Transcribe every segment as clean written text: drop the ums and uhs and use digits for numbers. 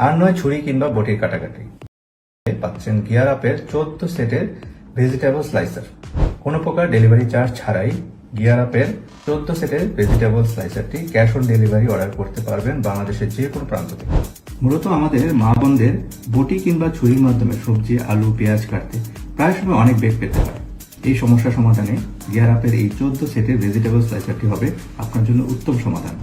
আর নয় ছুরি কিংবা বটির কাটাকাটি, পাচ্ছেন গিয়ার আপের 14 সেটের ভেজিটেবল স্লাইসার। কোনো প্রকার ডেলিভারি চার্জ ছাড়াই গিয়ার আপের 14 সেটের ভেজিটেবল স্লাইসারটি ক্যাশ অন ডেলিভারি অর্ডার করতে পারবেন বাংলাদেশের যে কোনো প্রান্ত থেকে। মূলত আমাদের মা বোনদের বটি কিংবা ছুরির মাধ্যমে সবজি, আলু, পেঁয়াজ কাটতে প্রায় সময় অনেক বেগ পেতে হয়। এই সমস্যা সমাধানে গিয়ার আপের এই 14 সেটের ভেজিটেবল স্লাইসারটি হবে আপনার জন্য উত্তম সমাধান।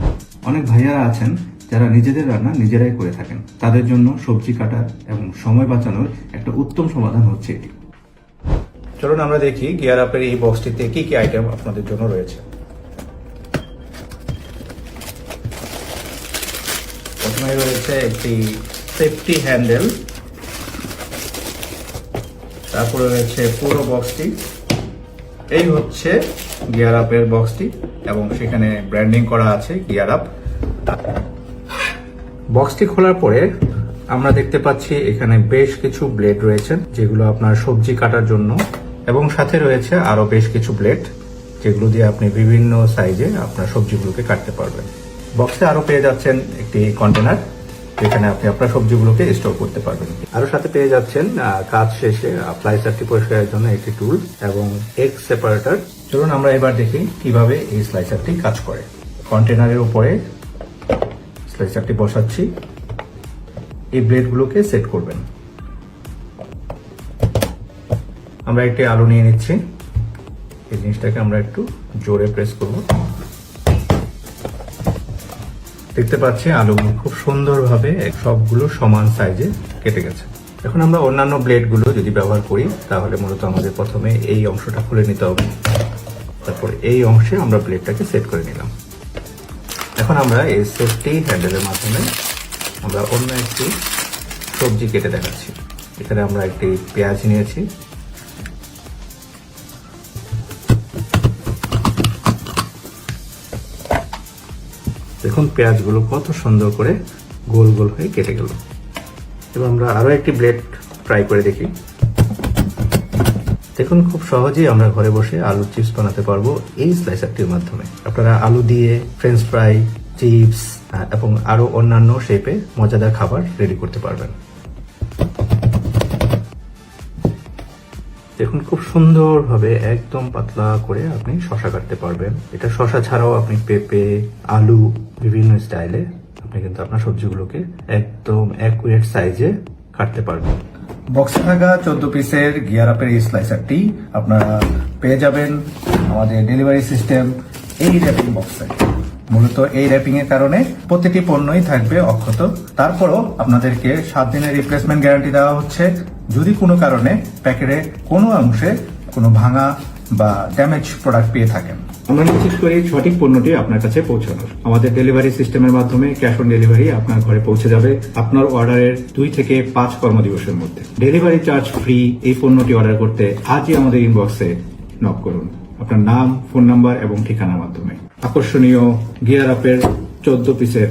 অনেক ভাইয়ারা আছেন যারা নিজেদের রান্না নিজেরাই করে থাকেন, তাদের জন্য সবজি কাটার এবং সময় বাঁচানোর একটা উত্তম সমাধান হচ্ছে এটি। চলুন আমরা দেখি গিয়ার আপের এই বক্সটিতে কি কি আইটেম আপনাদের জন্য রয়েছে। প্রথমে রয়েছে একটি সেফটি হ্যান্ডেল, তারপরে রয়েছে পুরো বক্সটি। এই হচ্ছে গিয়ার আপের বক্সটি এবং সেখানে ব্র্যান্ডিং করা আছে গিয়ার আপ। বক্সটি খোলার পরে আমরা দেখতে পাচ্ছি এখানে বেশ কিছু ব্লেড রয়েছে যেগুলো আপনার সবজি কাটার জন্য, এবং সাথে রয়েছে আরো বেশ কিছু ব্লেড যেগুলো দিয়ে আপনি বিভিন্ন সাইজে আপনার সবজিগুলোকে কাটতে পারবেন। বক্সে আরো পেয়ে যাচ্ছেন একটি কন্টেনার যেখানে আপনি আপনার সবজিগুলোকে স্টোর করতে পারবেন। আরো সাথে পেয়ে যাচ্ছেন কাজ শেষে স্লাইসারটি পরিষ্কারের জন্য একটি টুল এবং এগ সেপারেটর। চলুন আমরা এবার দেখি কিভাবে এই স্লাইসারটি কাজ করে। কন্টেনারের উপরে স্লাইসারটি বসাচ্ছি, এই ব্লেডগুলোকে সেট করবেন। আমরা একটি আলু নিয়ে নিচ্ছি, এই জিনিসটাকে আমরা একটু জোরে প্রেস করব। দেখতে পাচ্ছি আলুগুলো খুব সুন্দরভাবে সবগুলো সমান সাইজে কেটে গেছে। এখন আমরা অন্যান্য ব্লেডগুলো যদি ব্যবহার করি তাহলে মূলত আমাদের প্রথমে এই অংশটা খুলে নিতে হবে, তারপর এই অংশে আমরা ব্লেডটাকে সেট করে নিলাম। এখন আমরা এই সেফটি হ্যান্ডেলের মাধ্যমে আমরা অন্য একটি সবজি কেটে দেখাচ্ছি। এখানে আমরা একটি পেঁয়াজ নিয়েছি, দেখুন পেঁয়াজগুলো কত সুন্দর করে গোল গোল হয়ে কেটে গেল। এবার আমরা আরো একটি ব্লেড ট্রাই করে দেখি। দেখুন খুব সহজেই আমরা ঘরে বসে আলুর চিপস বানাতে পারবো এই স্লাইসারটির মাধ্যমে। আপনারা আলু দিয়ে ফ্রেঞ্চ ফ্রাই, চিপস এবং আরো অন্যান্য শেপে মজাদার খাবার রেডি করতে পারবেন। দেখুন খুব সুন্দরভাবে একদম পাতলা করে আপনি শসা কাটতে পারবেন। এটা শসা ছাড়াও আপনি পেঁপে, আলু, বিভিন্ন স্টাইলে আপনি কিন্তু আপনার সবজিগুলোকে একদম অ্যাকুরেট সাইজে কাটতে পারবেন। বক্সে থাকা 14 পিসের গিয়ার আপের এই স্লাইসারটি আপনারা পেয়ে যাবেন আমাদের ডেলিভারি সিস্টেম এই র্যাপিং বক্সে। মূলত এই র্যাপিং এর কারণে প্রতিটি পণ্যই থাকবে অক্ষত। তারপরও আপনাদেরকে 7 দিনের রিপ্লেসমেন্ট গ্যারান্টি দেওয়া হচ্ছে যদি কোনো কারণে প্যাকেটে কোনো অংশে কোনো ভাঙা বা ড্যামেজ প্রোডাক্ট পেয়ে থাকেন। আমরা নিশ্চিত করি সঠিক পণ্যটি আপনার কাছে পৌঁছানোর। আমাদের ডেলিভারি সিস্টেমের মাধ্যমে ক্যাশ অন ডেলিভারি আপনার ঘরে পৌঁছে যাবে আপনার অর্ডারের 2 থেকে 5 কর্মদিবসের মধ্যে। ডেলিভারি চার্জ ফ্রি এই পণ্যটি অর্ডার করতে আজই আমাদের ইনবক্সে নক করুন আপনার নাম, ফোন নাম্বার এবং ঠিকানার মাধ্যমে। আকর্ষণীয় গিয়ার আপের 14 পিসের